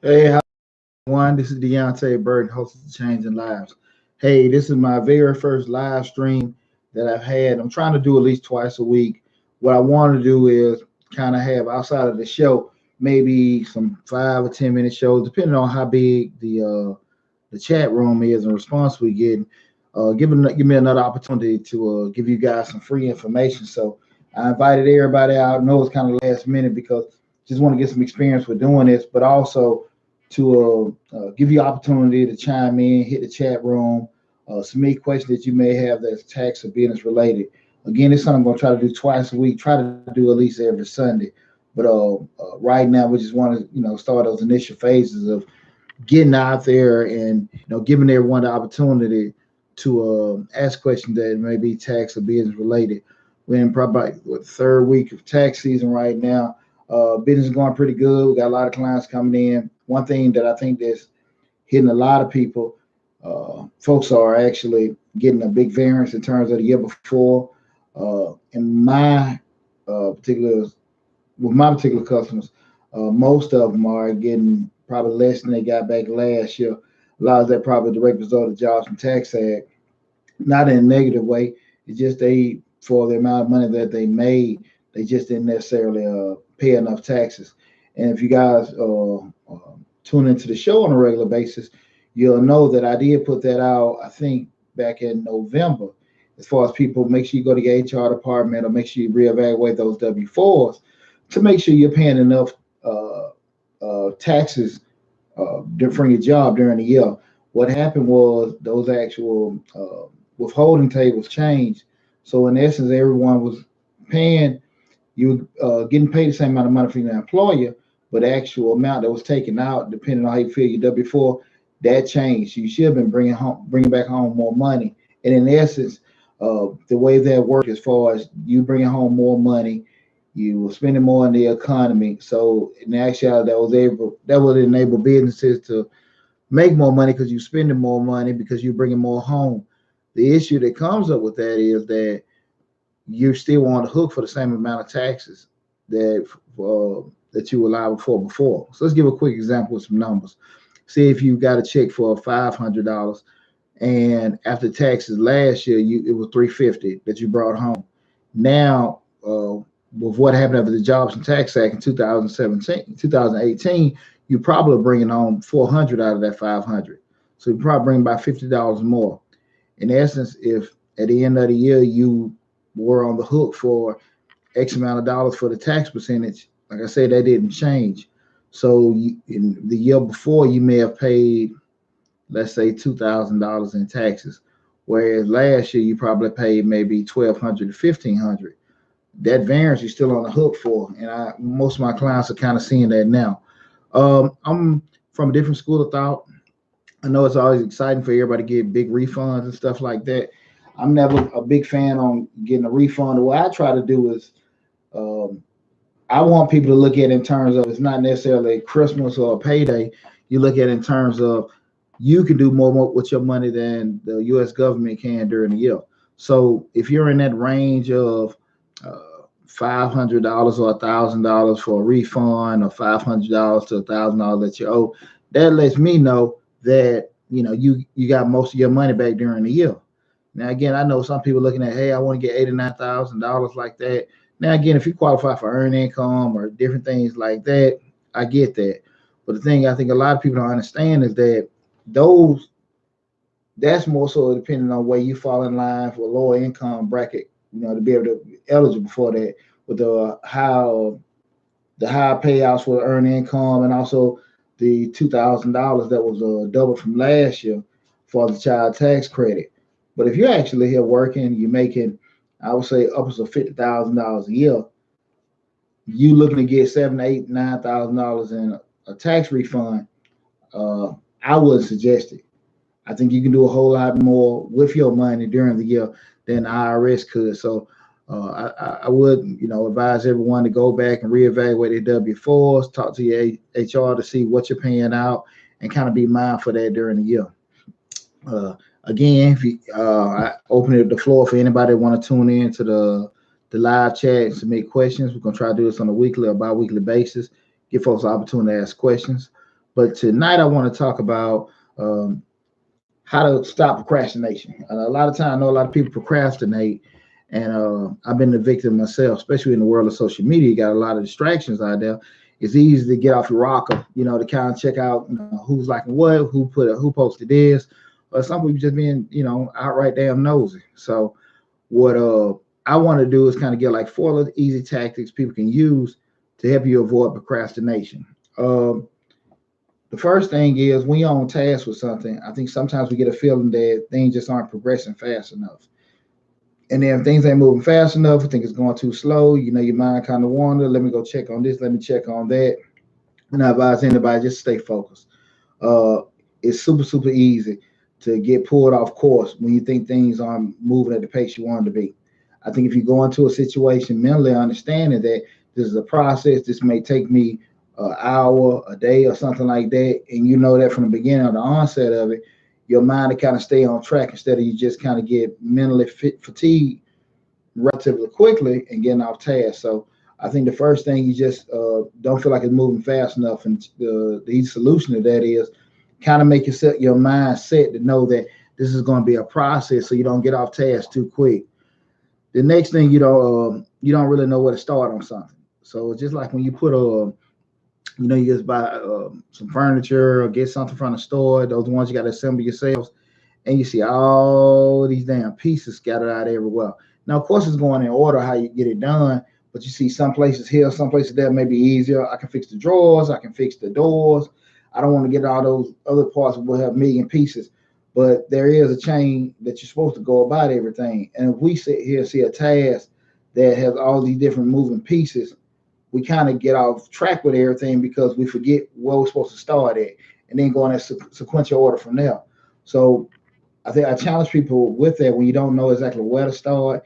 Hey, hi everyone. This is Deonte Burden, host of Changing Lives. Hey, this is my very first live stream that I've had. I'm trying to do at least twice a week. What I want to do is kind of have outside of the show, maybe some 5 or 10 minute shows, depending on how big the chat room is and response we get. Give me another opportunity to give you guys some free information. So I invited everybody out. I know it's kind of last minute because just want to get some experience with doing this, but also to give you opportunity to chime in, hit the chat room, submit questions that you may have that's tax or business related. Again, it's something I'm going to try to do twice a week. Try to do at least every Sunday. But right now, we just want to start those initial phases of getting out there and giving everyone the opportunity to ask questions that may be tax or business related. We're in probably what third week of tax season right now. Business is going pretty good. We got a lot of clients coming in. One thing that I think that's hitting a lot of people, folks are actually getting a big variance in terms of the year before. In my particular with my particular customers, most of them are getting probably less than they got back last year. A lot of that probably a direct result of Jobs and Tax Act, not in a negative way. It's just they for the amount of money that they made, they just didn't necessarily pay enough taxes. And if you guys tune into the show on a regular basis, you'll know that I did put that out. I think back in November. As far as people, make sure you go to your HR department or make sure you reevaluate those W-4s to make sure you're paying enough taxes from your job during the year. What happened was those actual withholding tables changed. So in essence, everyone was paying you getting paid the same amount of money from your employer, but the actual amount that was taken out, depending on how you feel your W-4, that changed. You should have been bringing back home more money. And in essence, the way that worked, as far as you bringing home more money, you were spending more in the economy. So in actuality, that would enable businesses to make more money because you're spending more money because you're bringing more home. The issue that comes up with that is that you're still on the hook for the same amount of taxes that you were liable for before. So let's give a quick example with some numbers. See if you got a check for $500, and after taxes last year, it was 350 that you brought home. Now, with what happened after the Jobs and Tax Act in 2017, 2018, you probably bringing home 400 out of that 500. So you probably bring about $50 more. In essence, if at the end of the year you were on the hook for X amount of dollars for the tax percentage, like I said, that didn't change. So in the year before, you may have paid, let's say, $2,000 in taxes, whereas last year you probably paid maybe 1,200 to 1,500. That variance you're still on the hook for, and most of my clients are kind of seeing that now. I'm from a different school of thought. I know it's always exciting for everybody to get big refunds and stuff like that. I'm never a big fan on getting a refund. What I try to do is um, I want people to look at it in terms of it's not necessarily Christmas or a payday. You look at it in terms of you can do more with your money than the U.S. government can during the year. So if you're in that range of $500 or $1,000 for a refund, or $500 to $1,000 that you owe, that lets me know that you got most of your money back during the year. Now again, I know some people looking at, hey, I want to get $89,000 like that. Now again, if you qualify for earned income or different things like that, I get that. But the thing I think a lot of people don't understand is that those that's more so depending on where you fall in line for a lower income bracket, to be able to be eligible for that with the high payouts for earned income and also the $2,000 that was double from last year for the child tax credit. But if you're actually here working, you're making, I would say, upwards of $50,000 a year. You looking to get seven, eight, $9,000 in a tax refund. Uh, I wouldn't suggest it. I think you can do a whole lot more with your money during the year than the IRS could. So I would, advise everyone to go back and reevaluate their W-4s, talk to your HR to see what you're paying out, and kind of be mindful of that during the year. Uh, Again, if you, I open up the floor for anybody that want to tune in to the live chat and submit questions. We're gonna try to do this on a weekly or bi-weekly basis. Give folks the opportunity to ask questions. But tonight I want to talk about um, how to stop procrastination. And a lot of time, I know a lot of people procrastinate, and I've been the victim myself, especially in the world of social media. You got a lot of distractions out there. It's easy to get off your rocker, to kind of check out, who's liking what, who posted this, or some people just being, outright damn nosy. So what I want to do is kind of get like four little easy tactics people can use to help you avoid procrastination. Um, the first thing is when you're on task with something, I think sometimes we get a feeling that things just aren't progressing fast enough. And then if things ain't moving fast enough, I think it's going too slow. Your mind kind of wander. Let me go check on this. Let me check on that. And I advise anybody just stay focused. Uh, it's super, super easy to get pulled off course when you think things aren't moving at the pace you want them to be. I think if you go into a situation mentally understanding that this is a process, this may take me an hour, a day, or something like that, and you know that from the beginning or the onset of it, your mind to kind of stay on track instead of you just kind of get mentally fatigued relatively quickly and getting off task. So I think the first thing you just don't feel like it's moving fast enough, and the easy solution to that is kind of make your mind set to know that this is going to be a process, so you don't get off task too quick. The next thing you don't really know where to start on something. So it's just like when you put you just buy some furniture or get something from the store, those ones you got to assemble yourselves, and you see all these damn pieces scattered out everywhere. Now, of course, it's going in order how you get it done, but you see some places here, some places there may be easier. I can fix the drawers, I can fix the doors. I don't want to get all those other parts that will have a million pieces, but there is a chain that you're supposed to go about everything. And if we sit here and see a task that has all these different moving pieces, we kind of get off track with everything because we forget where we're supposed to start at and then go in a sequential order from there. So I think I challenge people with that when you don't know exactly where to start,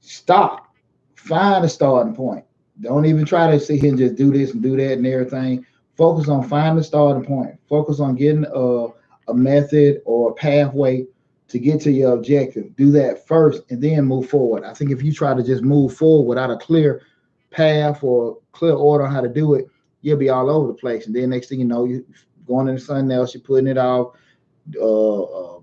stop, find a starting point. Don't even try to sit here and just do this and do that and everything. Focus on finding a starting point. Focus on getting a method or a pathway to get to your objective. Do that first and then move forward. I think if you try to just move forward without a clear path or clear order on how to do it, you'll be all over the place. And then next thing you know, you're going into something else, you're putting it off. Uh, uh,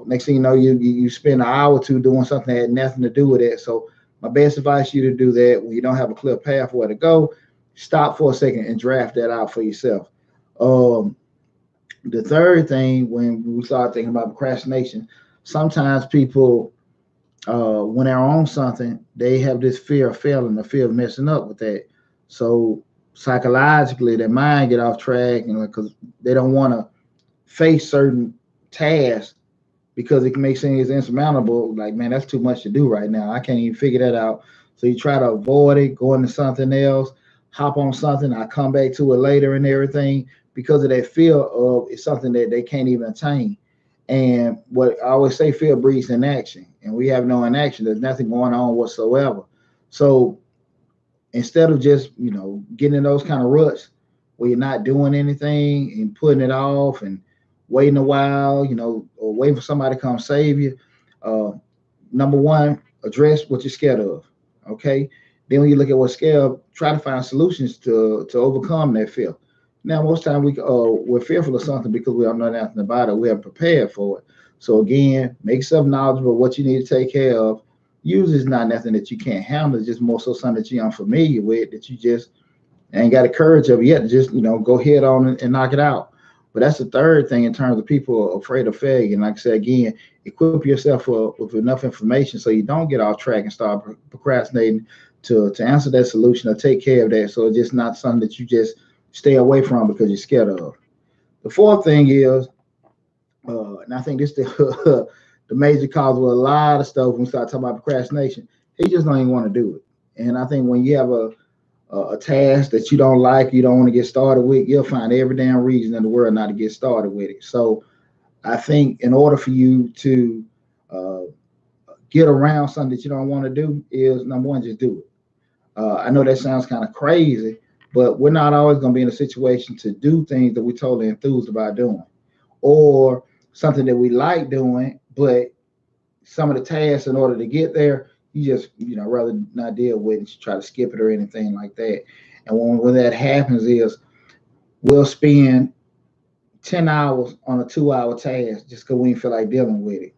next thing you know, you spend an hour or two doing something that had nothing to do with it. So my best advice to you to do that when you don't have a clear path where to go, stop for a second and draft that out for yourself. Um, the third thing, when we start thinking about procrastination, sometimes people, when they're on something, they have this fear of failing, the fear of messing up with that. So psychologically, their mind get off track, and because they don't want to face certain tasks because it can make things insurmountable. Like, man, that's too much to do right now. I can't even figure that out. So you try to avoid it, go into something else, hop on something, I come back to it later and everything because of that fear of it's something that they can't even attain. And what I always say, fear breeds inaction, and we have no inaction. There's nothing going on whatsoever. So instead of just getting in those kind of ruts where you're not doing anything and putting it off and waiting a while, or waiting for somebody to come save you, uh, number one, address what you're scared of. Okay. Then when you look at what's scared, try to find solutions to overcome that fear. Now, most time we're fearful of something because we don't know nothing about it. We haven't prepared for it. So again, make yourself knowledgeable of what you need to take care of. Usually it's not nothing that you can't handle. It's just more so something that you're unfamiliar with that you just ain't got the courage of yet to just, go head on and knock it out. But that's the third thing in terms of people afraid of failure. And like I said, again, equip yourself with enough information so you don't get off track and start procrastinating to answer that solution or take care of that. So it's just not something that you just stay away from because you're scared of. The fourth thing is, and I think this is the, the major cause with a lot of stuff when we start talking about procrastination, he just don't even want to do it. And I think when you have a task that you don't like, you don't want to get started with, you'll find every damn reason in the world not to get started with it. So I think in order for you to uh, get around something that you don't want to do is number one, just do it. I know that sounds kind of crazy, but we're not always going to be in a situation to do things that we're totally enthused about doing, or something that we like doing, but some of the tasks in order to get there, you just rather not deal with it, try to skip it or anything like that. And when that happens is we'll spend 10 hours on a 2-hour task just because we didn't feel like dealing with it.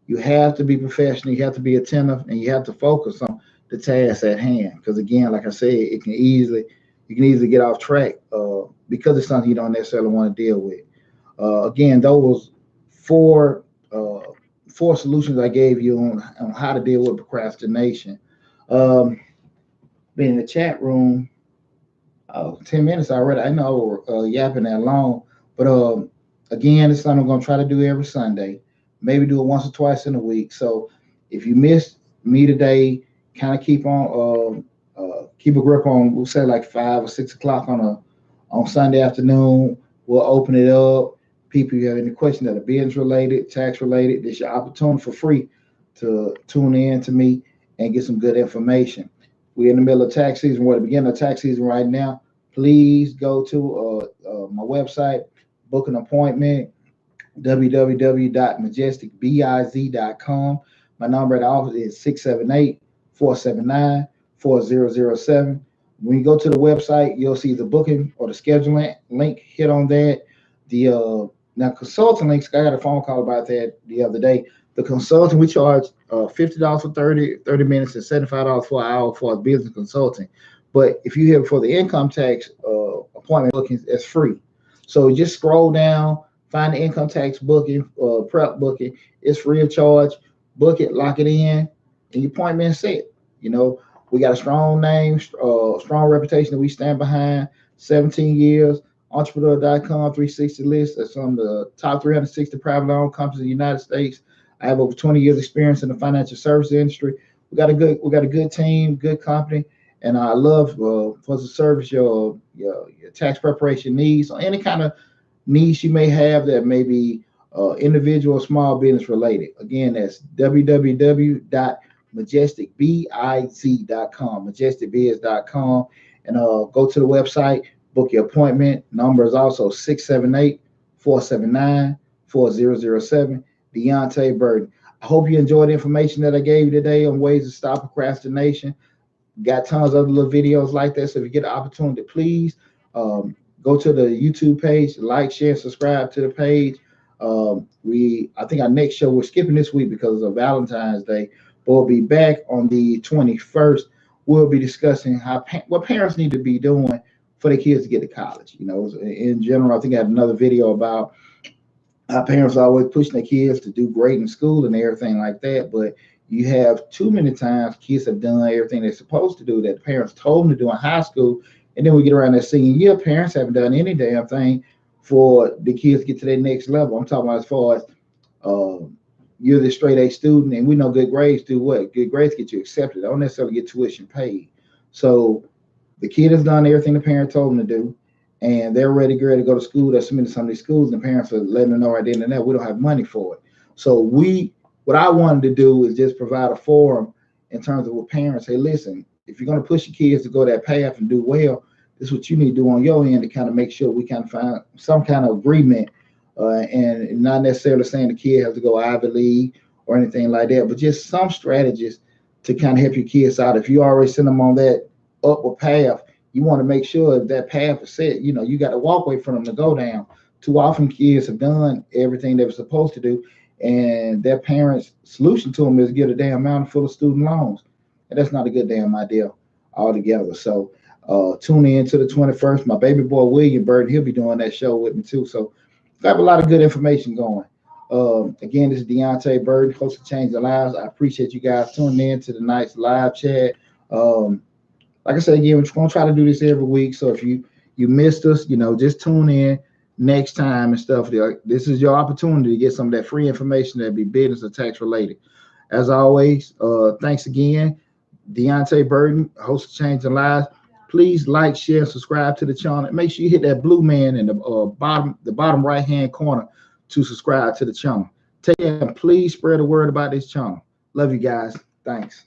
You have to be professional, you have to be attentive, and you have to focus on the task at hand. Because again, like I said, you can easily get off track because it's something you don't necessarily want to deal with. Again, those four uh, four solutions I gave you on how to deal with procrastination. Um, Been in the chat room, 10 minutes already. I know yapping that long, but again, it's something I'm going to try to do every Sunday. Maybe do it once or twice in a week. So if you missed me today, kind of keep a grip on, we'll say like 5 or 6 o'clock on Sunday afternoon. We'll open it up. People, you have any questions that are business related, tax related, this is your opportunity for free to tune in to me and get some good information. We're in the middle of tax season. We're at the beginning of tax season right now. Please go to my website, book an appointment, www.majesticbiz.com. My number at the office is 678-479-4007. When you go to the website, you'll see the booking or the scheduling link. Hit on that. The now consulting links, I got a phone call about that the other day. The consulting, we charge $50 for 30 minutes and $75 for an hour for business consulting. But if you have for the income tax appointment bookings, it's free. So just scroll down, find the income tax booking, prep booking. It's free of charge. Book it, lock it in, and your appointment is set. You know, we got a strong name, strong reputation that we stand behind. 17 years. Entrepreneur.com 360 list. That's on the top 360 privately owned companies in the United States. I have over 20 years experience in the financial services industry. We got a good team, good company, and I love for to service your tax preparation needs or any kind of needs you may have that may be individual or small business related. Again, that's www.majesticbiz.com, majesticbiz.com, and go to the website. Book your appointment. Number is also 678-479-4007. Deonte Burden. I hope you enjoyed the information that I gave you today on ways to stop procrastination. Got tons of other little videos like that. So if you get the opportunity, please go to the YouTube page, like, share, subscribe to the page. I think our next show, we're skipping this week because of Valentine's Day, but we'll be back on the 21st. We'll be discussing what parents need to be doing for their kids to get to college. You know, in general, I think I had another video about how parents are always pushing their kids to do great in school and everything like that. But you have too many times kids have done everything they're supposed to do that the parents told them to do in high school. And then we get around that senior year, parents haven't done any damn thing for the kids to get to their next level. I'm talking about as far as you're the straight A student, and we know good grades do what? Good grades get you accepted. They don't necessarily get tuition paid. So the kid has done everything the parent told them to do, and they're ready to go to school. They're submitting to some of these schools, and the parents are letting them know right then and there we don't have money for it. So what I wanted to do is just provide a forum in terms of what parents say, listen, if you're going to push your kids to go that path and do well, this is what you need to do on your end to kind of make sure we kind of find some kind of agreement, and not necessarily saying the kid has to go Ivy League or anything like that, but just some strategies to kind of help your kids out. If you already send them on that upward path, you want to make sure that path is set. You know, you got a walkway for them to go down. Too often kids have done everything they were supposed to do, and their parents' solution to them is get a damn mountain full of student loans. And that's not a good damn idea altogether. So tune in to the 21st. My baby boy, William Burden, he'll be doing that show with me too. So I have a lot of good information going. Again, this is Deonte Burden, host of Change the Lives. I appreciate you guys tuning in to the night's live chat. Like I said, again, we're going to try to do this every week. So if you missed us, you know, just tune in next time and stuff. This is your opportunity to get some of that free information that be business or tax related. As always, thanks again. Deonte Burden, host of Change the Lives. Please like, share, subscribe to the channel. And make sure you hit that blue man in the bottom right-hand corner to subscribe to the channel. Take care and please spread the word about this channel. Love you guys. Thanks.